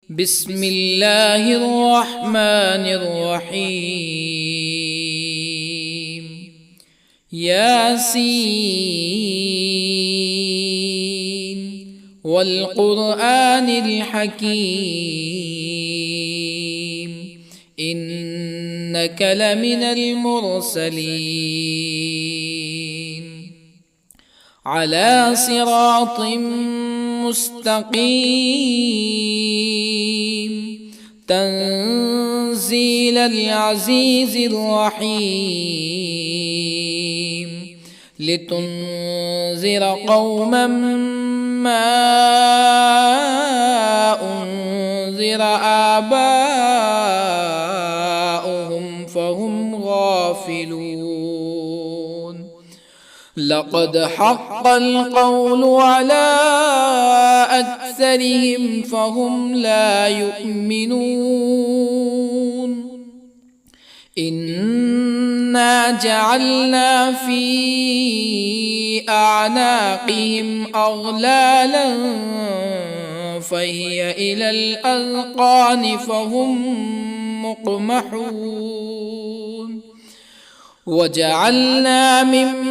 بسم الله الرحمن الرحيم. ياسين والقرآن الحكيم إنك لمن المرسلين على صراط مستقيم تنزيل العزيز الرحيم لتنذر قوما ما أنذر آباؤهم فهم غافلون. لقد حق القول على أكثرهم فهم لا يؤمنون. إنا جعلنا في أعناقهم أغلالا فهي إلى الأذقان فهم مقمحون. وجعلنا من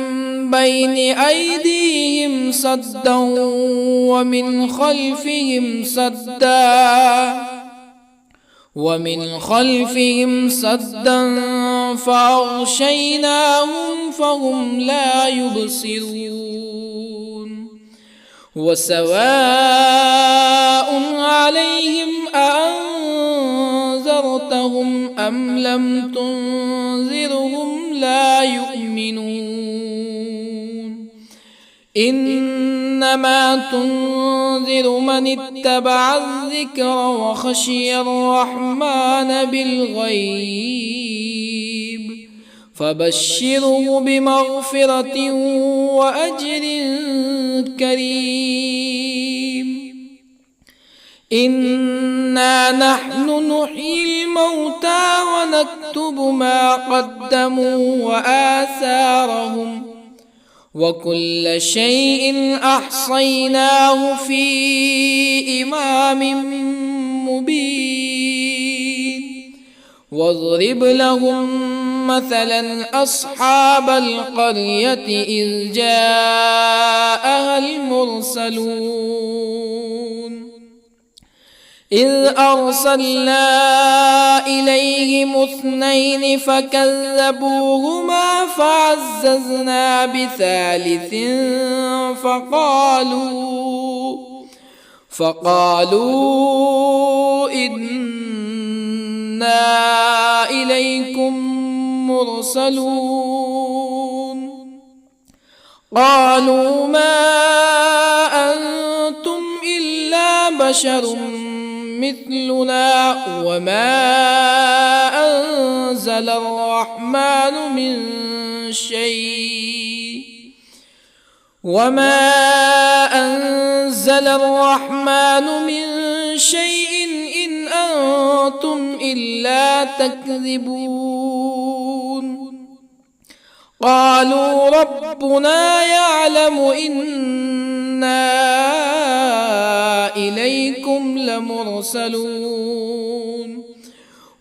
بين أيديهم سدا ومن خلفهم سدا فأغشيناهم فهم لا يبصرون. وسواء عليهم أأنذرتهم أم لم تنذرهم لا يؤمنون. إنما تنذر من اتبع الذكر وخشي الرحمن بالغيب فبشره بمغفرة وأجر كريم. إنا نحن نحيي الموتى ونكتب ما قدموا وآثارهم وكل شيء أحصيناه في إمام مبين. واضرب لهم مثلا أصحاب القرية إذ جاءها المرسلون إذ أرسلنا إليهم اثنين فكذبوهما فعززنا بثالث فقالوا إنا إليكم مرسلون. قالوا ما أنتم إلا بشر مثلنا وما أنزل الرحمن من شيء إن أنتم إلا تكذبون. قالوا ربنا يعلم إنا إليكم لمرسلون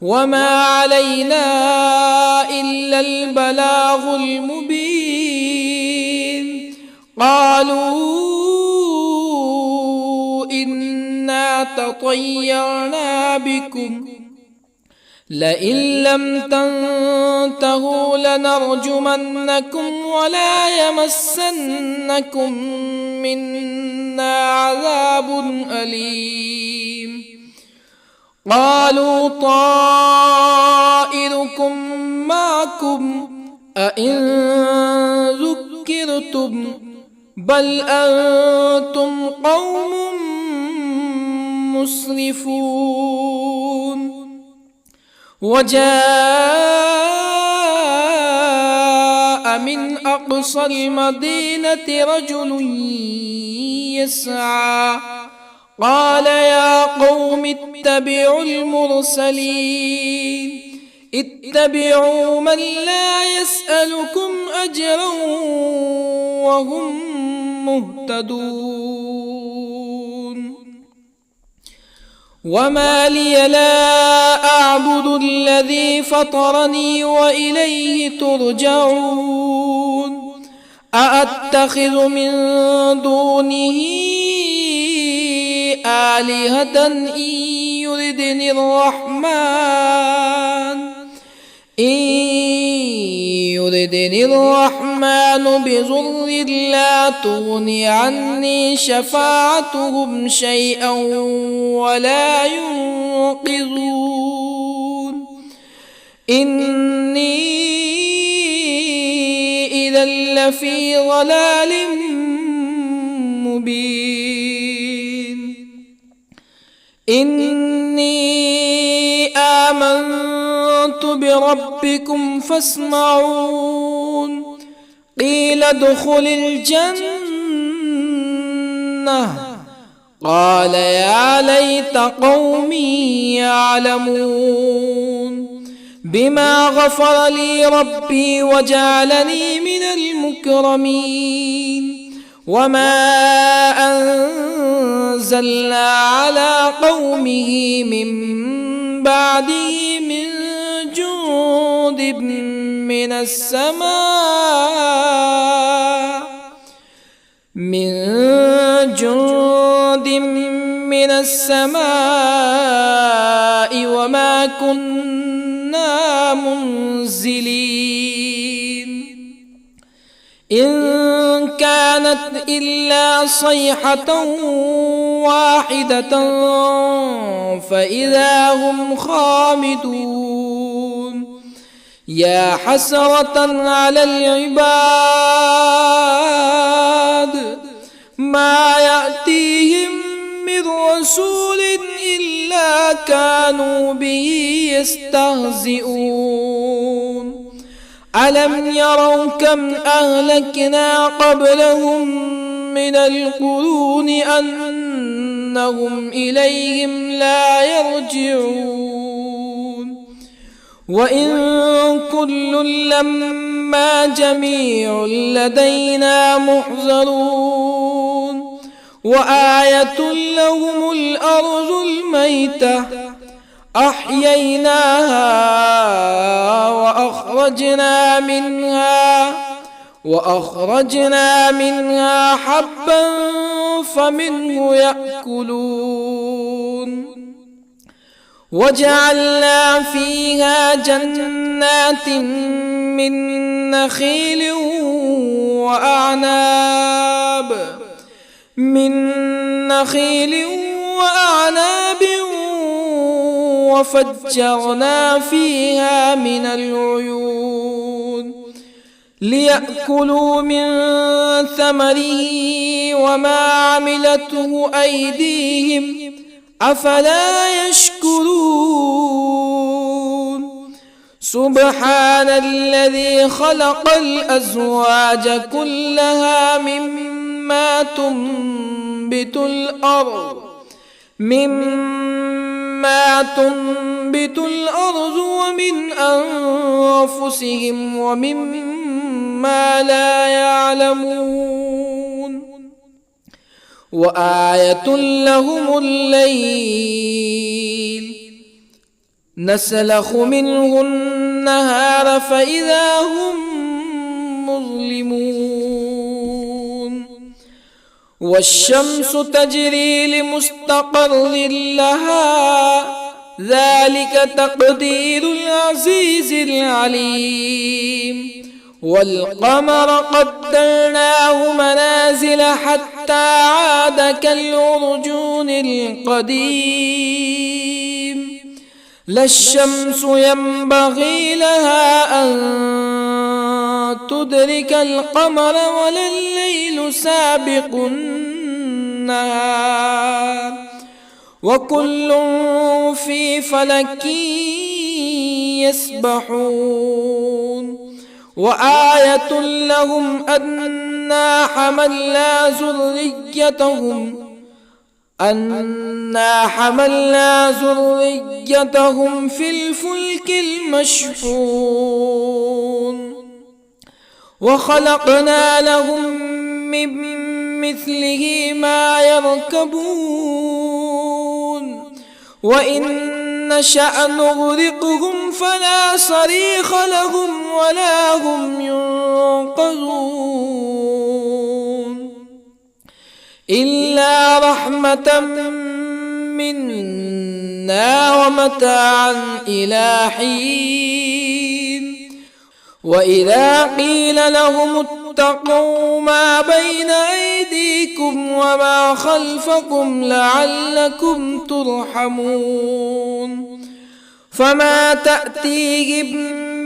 وما علينا إلا البلاغ المبين. قالوا إنا تطيرنا بكم لئن لم تنتهوا لنرجمنكم ولا يمسنكم منا عذاب أليم. قالوا طائركم معكم أئن ذكرتم بل أنتم قوم مسرفون. وجاء من أقصى المدينة رجل يسعى قال يا قوم اتبعوا المرسلين اتبعوا من لا يسألكم أجرا وهم مهتدون. وما لي لا أعبد الذي فطرني وإليه ترجعون أأتخذ من دونه آلهة يردني الرحمن بضر لا تغن عني شفاعتهم شيئا ولا ينقذون إني إذا لفي ضلال مبين إني آمنت بربكم فاسمعون قيل ادخل الجنة قال يا ليت قومي يعلمون بما غفر لي ربي وجعلني من المكرمين وما أنزلنا على قومه من بعده من جند من السماء وما كنا منزلين إن كانت إلا صيحة واحدة فإذا هم خامدون يا حسرة على العباد ما يأتيهم من رسول إلا كانوا به يستهزئون ألم يروا كم أهلكنا قبلهم من القرون أنهم إليهم لا يرجعون وإن كل لما جميع لدينا محضرون وآية لهم الأرض الميتة أحييناها وأخرجنا منها حبا فمنه يأكلون وجعلنا فيها جنات من نخيل وأعناب وفجرنا فيها من العيون ليأكلوا من ثمره وما عملته أيديهم أفلا يشكرون سبحان الذي خلق الأزواج كلها مما تنبت الأرض ومن أنفسهم ومما لا يعلمون وآية لهم الليل نسلخ منه النهار فإذا هم مظلمون والشمس تجري لمستقر لها ذلك تقدير العزيز العليم والقمر قدرناه منازل حتى عاد كالعرجون القديم لا الشمس ينبغي لها أن تدرك القمر ولا الليل سابق النهار وكل في فلك يسبحون وآية لهم أنا حملنا ذريتهم في الفلك المشحون وخلقنا لهم من مثله ما يركبون وإن نشأ نغرقهم فلا صريخ لهم ولا هم ينقذون إلا رحمة منا ومتاعا إلى حين وإذا قيل لهم اتقوا ما بين أيديكم وما خلفكم لعلكم ترحمون فما تأتيهم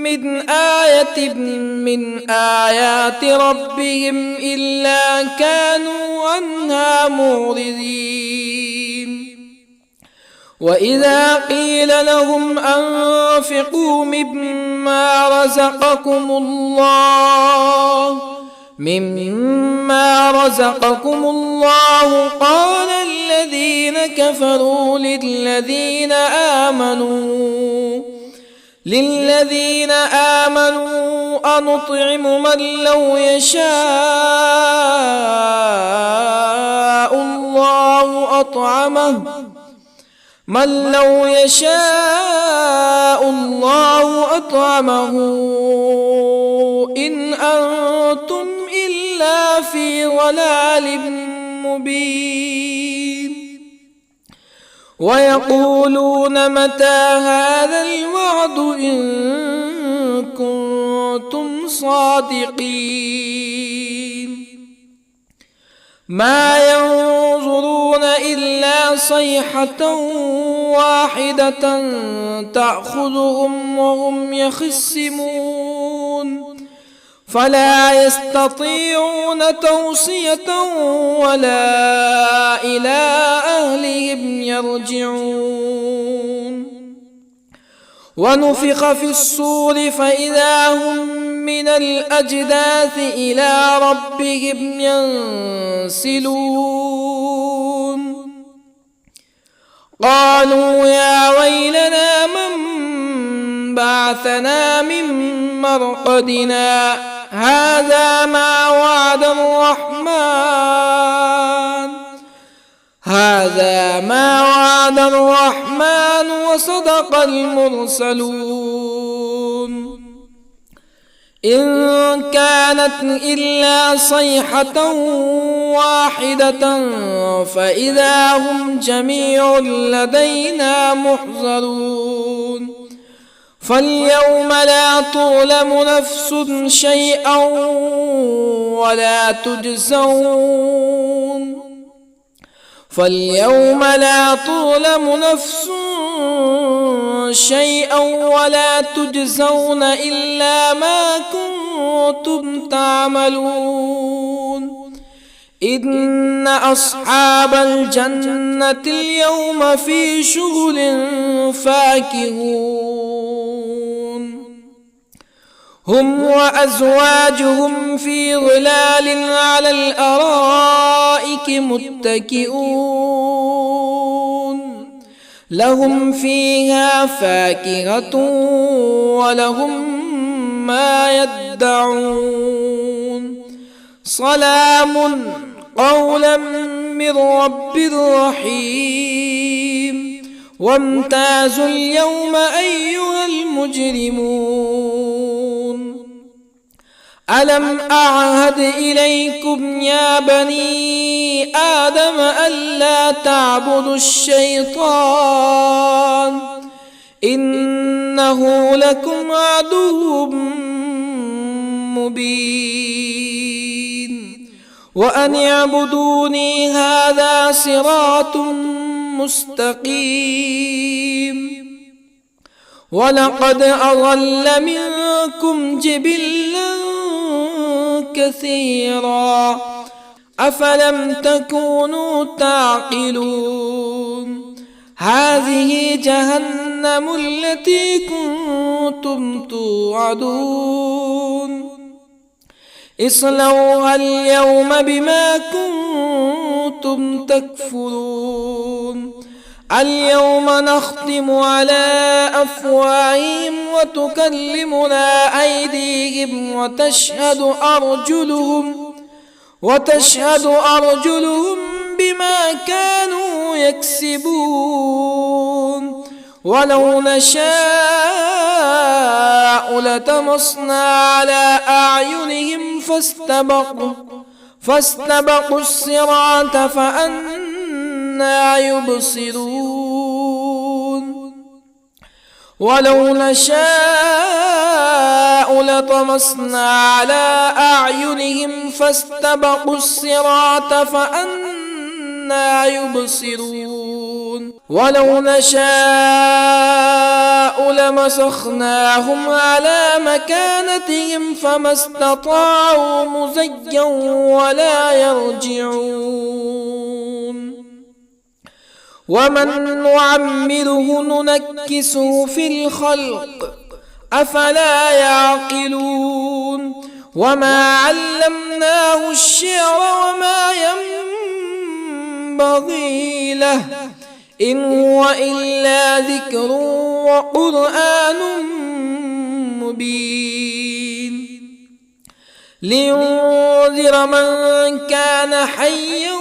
من آية من آيات ربهم إلا كانوا عنها معرضين وإذا قيل لهم أنفقوا مما رزقكم الله قال الذين كفروا للذين آمنوا أنطعم من لو يشاء الله أطعمه إن أنتم إلا في ضلال مبين ويقولون متى هذا الوعد إن كنتم صادقين ما ينظرون إلا صيحة واحدة تأخذهم وهم يخصمون فلا يستطيعون توصية ولا إلى أهلهم يرجعون ونفخ في الصور فإذا هم من الأجداث إلى ربهم ينسلون قالوا يا ويلنا من بعثنا من مرقدنا هذا ما وعد الرحمن وصدق المرسلون إن كانت إلا صيحة واحدة فإذا هم جميع لدينا محضرون فاليوم لا تظلم نفس شيئا ولا تجزون إلا ما كنتم تعملون إن أصحاب الجنة اليوم في شغل فاكهون هم وأزواجهم في ظلال على الأرائك متكئون لهم فيها فاكهة ولهم ما يدعون سلام قولا من رب رحيم وامتازوا اليوم أيها المجرمون ألم أعهد إليكم يا بني آدم ألا تعبدوا الشيطان إنه لكم عدو مبين وأن اعبدوني هذا صراط مستقيم ولقد أضل منكم جبلا كثيرا أفلم تكونوا تعقلون هذه جهنم التي كنتم توعدون اصلوها اليوم بما كنتم تكفرون اليوم نختم على أفواههم وتكلمنا أيديهم وتشهد أرجلهم بما كانوا يكسبون ولو نشاء لطمسنا على أعينهم فاستبقوا الصراط فأنى يبصرون ولو نشاء لطمسنا على أعينهم فاستبقوا الصراط فأنى يبصرون ولو نشاء لمسخناهم على مكانتهم فما استطاعوا مزيا ولا يرجعون ومن نعمره ننكسه في الخلق أفلا يعقلون وما علمناه الشعر وما ينبغي له إن هو إلا ذكر وقرآن مبين لينذر من كان حيا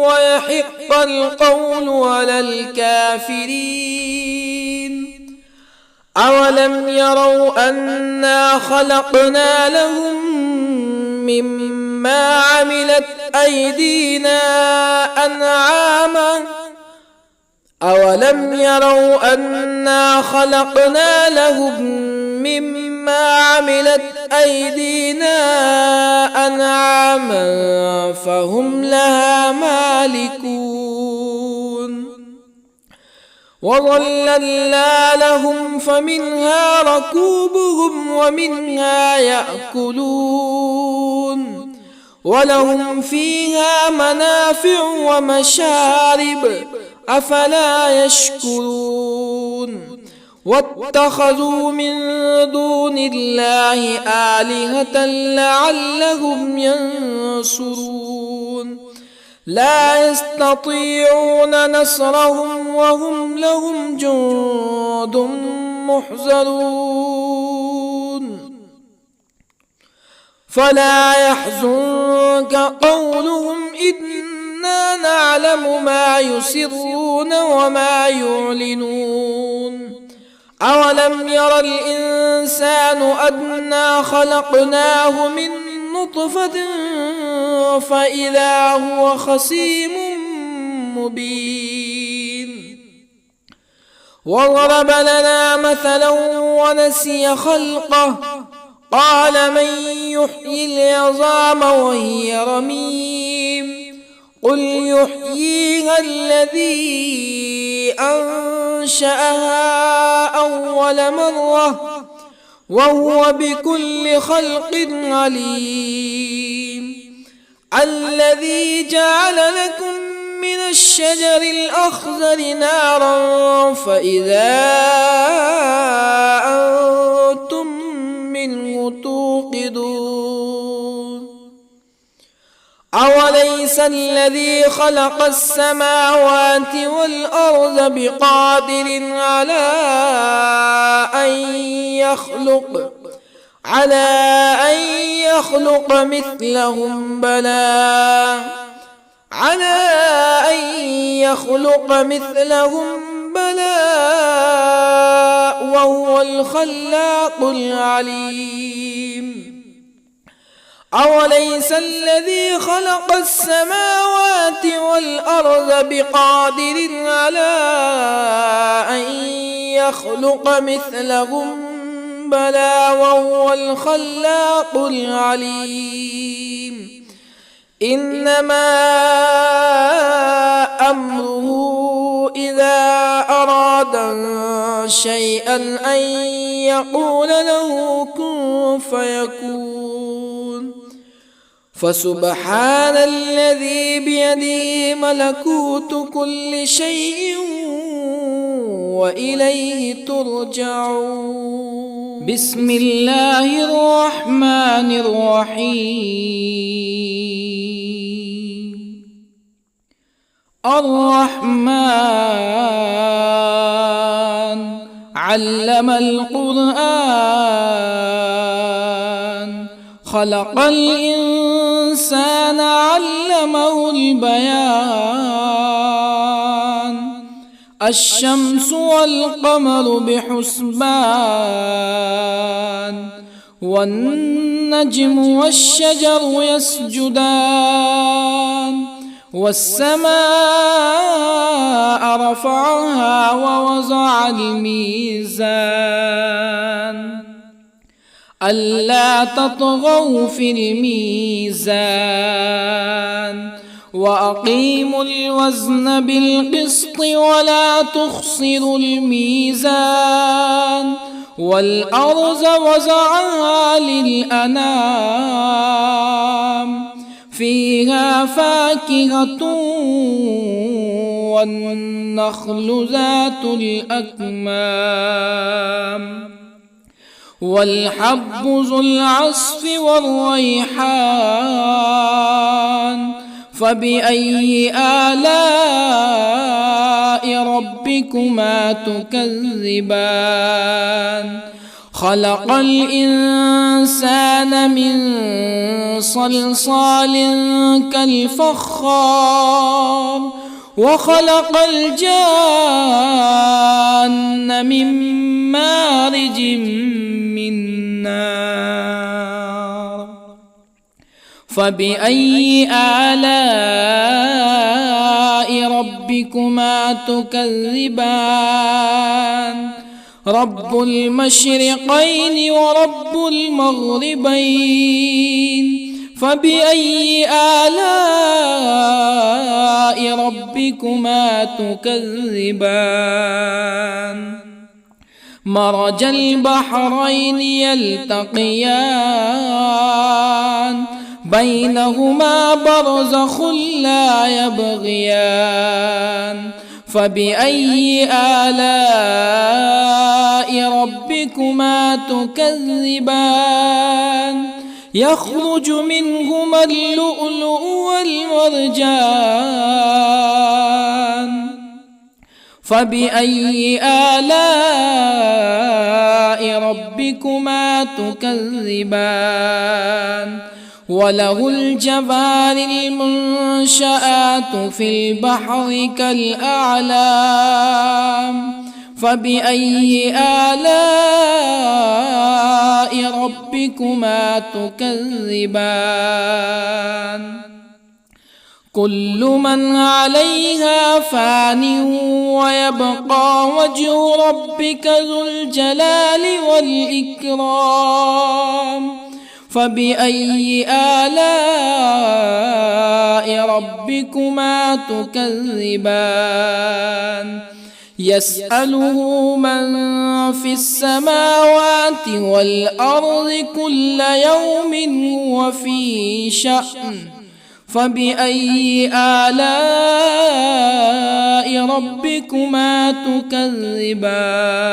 ويحق القول على الكافرين أولم يروا أنا خلقنا لهم مما عملت أيدينا أنعاما أولم يروا أنا خلقنا لهم مما عملت أيدينا أنعاما فهم لها مالكون وظللنا لهم فمنها ركوبهم ومنها يأكلون ولهم فيها منافع ومشارب أفلا يشكرون واتخذوا من دون الله آلهة لعلهم ينصرون لا يستطيعون نصرهم وهم لهم جند محضرون فلا يحزنك قولهم إنا نعلم ما يسرون وما يعلنون أولم ير الإنسان أنا خلقناه من نطفة فإذا هو خصيم مبين وضرب لنا مثلا ونسي خلقه قال من يحيي العظام وهي رميم قل يحييها الذي أنشأها أول مرة وهو بكل خلق عليم الذي جعل لكم من الشجر الأخضر نارا فإذا أنتم منه توقدون أوليس الذي خلق السماوات والأرض بقادر على أن يخلق مثلهم بلى وهو الخلاق العليم أوليس الذي خلق السماوات والأرض بقادر على أن يخلق مثلهم بلى وهو الخلاق العليم إنما أمره إذا أراد شيئا أن يقول له كن فيكون فسبحان الذي بيده ملكوت كل شيء وإليه ترجعون بسم الله الرحمن الرحيم الرحمن علم القرآن خلق الإنسان الإنسان علمه البيان الشمس والقمر بحسبان والنجم والشجر يسجدان والسماء رفعها ووضع الميزان ألا تطغوا في الميزان وأقيموا الوزن بالقسط ولا تخسروا الميزان والأرض وضعها للأنام فيها فاكهة والنخل ذات الأكمام والحب ذو العصف والريحان فبأي آلاء ربكما تكذبان خلق الإنسان من صلصال كالفخار وخلق الجان من مارج من نار فبأي آلاء ربكما تكذبان رب المشرقين ورب المغربين فبأي آلاء ربكما تكذبان مرج البحرين يلتقيان بينهما برزخ لا يبغيان فبأي آلاء ربكما تكذبان يخرج منهما اللؤلؤ والمرجان فبأي آلاء ربكما تكذبان وله الجوار المنشآت في البحر كالأعلام فبأي آلاء ربكما تكذبان كل من عليها فان ويبقى وجه ربك ذو الجلال والإكرام فبأي آلاء ربكما تكذبان يسأله من في السماوات والأرض كل يوم هو في شأن فبأي آلاء ربكما تكذبان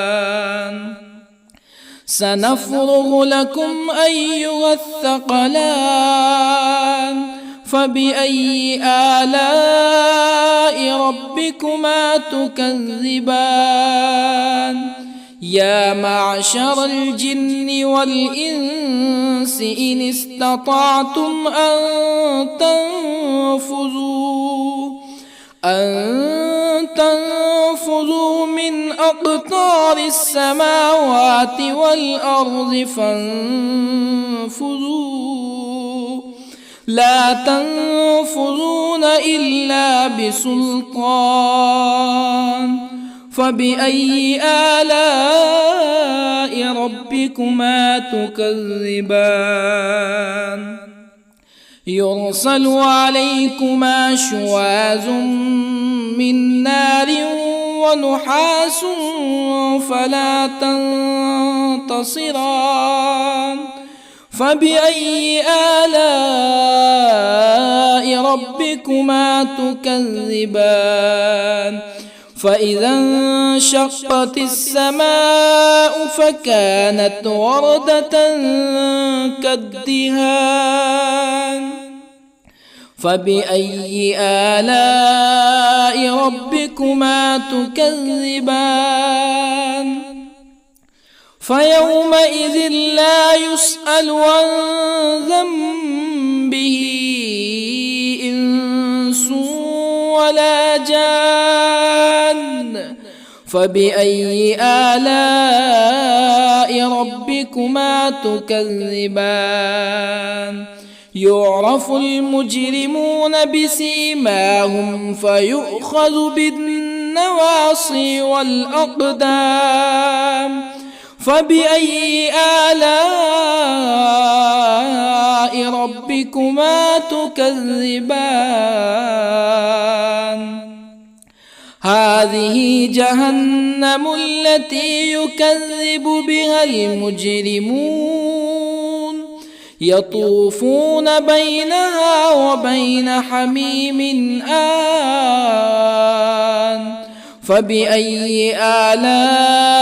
سنفرغ لكم أيها الثقلان فبأي آلاء ربكما تكذبان يا معشر الجن والإنس إن استطعتم أن تنفذوا من أقطار السماوات والأرض فانفذوا لا تنفذون إلا بسلطان فبأي آلاء ربكما تكذبان يرسل عليكما شواظ من نار ونحاس فلا تنتصران فبأي آلاء ربكما تكذبان فإذا انشقت السماء فكانت وردة كالدهان فبأي آلاء ربكما تكذبان فيومئذ لا يسأل عن ذنبه فبأي آلاء ربكما تكذبان يعرف المجرمون بسيماهم فيؤخذ بالنواصي والأقدام فبأي آلاء ربكما تكذبان هذه جهنم التي يكذب بها المجرمون يطوفون بينها وبين حميم آن فبأي آلاء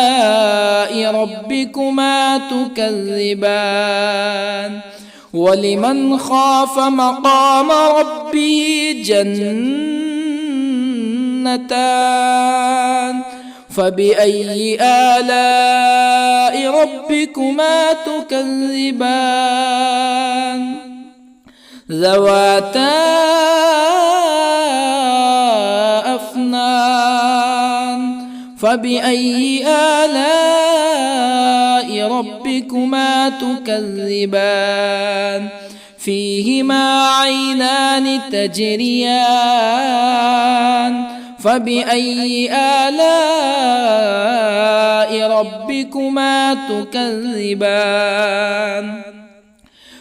ربكما تكذبان ولمن خاف مقام ربه جنتان فبأي آلاء ربكما تكذبان ذواتا أفنان فبأي آلاء ربكما تكذبان فيهما عينان تجريان فبأي آلاء ربكما تكذبان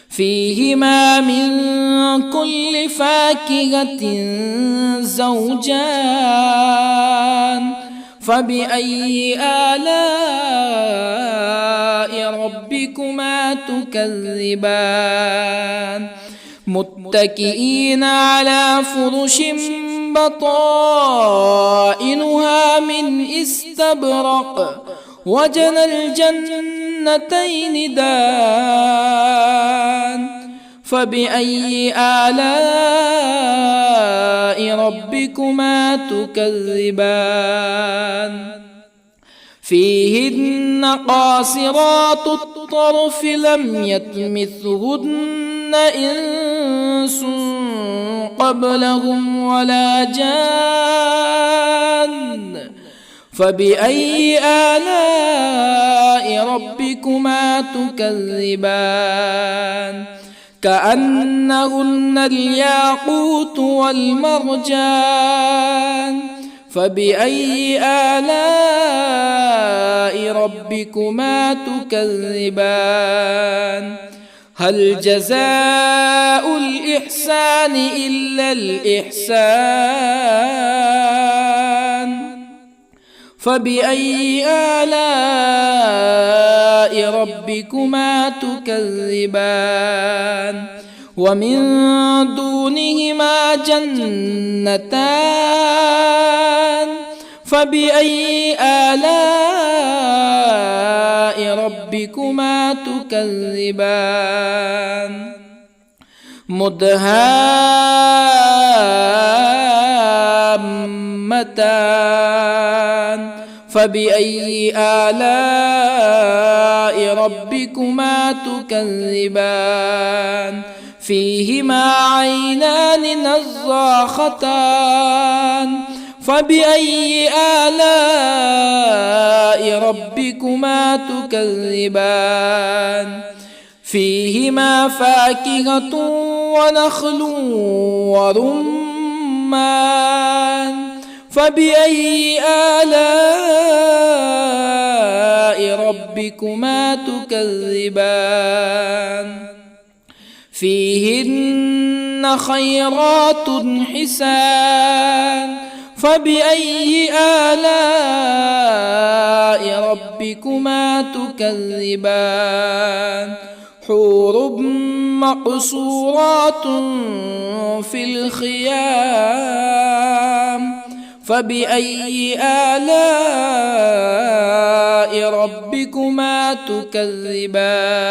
فيهما من كل فاكهة زوجان فبأي آلاء ربكما تكذبان متكئين على فرش بطائنها من استبرق وجنى الجنتين دان فبأي آلاء ربكما تكذبان فيهن قاصرات الطرف لم يطمثهن إنس قبلهم ولا جان فبأي آلاء ربكما تكذبان كأنهن الياقوت والمرجان فبأي آلاء ربكما تكذبان هل جزاء الإحسان إلا الإحسان فبأي آلاء ربكما تكذبان ومن دونهما جنتان فبأي آلاء ربكما تكذبان مدهامتان فبأي آلاء ربكما تكذبان فيهما عينان نضاختان فبأي آلاء ربكما تكذبان فيهما فاكهة ونخل ورمان فبأي آلاء ربكما تكذبان فيهن خيرات حسان فبأي آلاء ربكما تكذبان حور مقصورات في الخيام فبأي آلاء ربكما تكذبان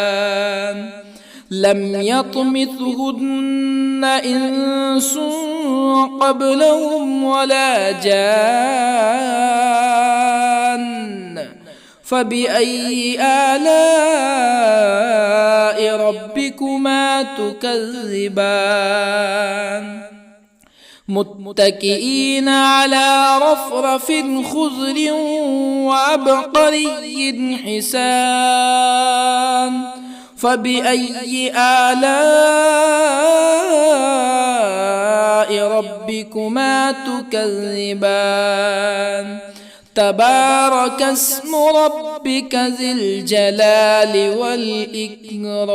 لم يطمثهن إنس قبلهم ولا جان فبأي آلاء ربكما تكذبان متكئين على رفرف خضر وعبقري حسان فبأي آلاء ربكما تكذبان تبارك اسم ربك ذي الجلال والإكرام.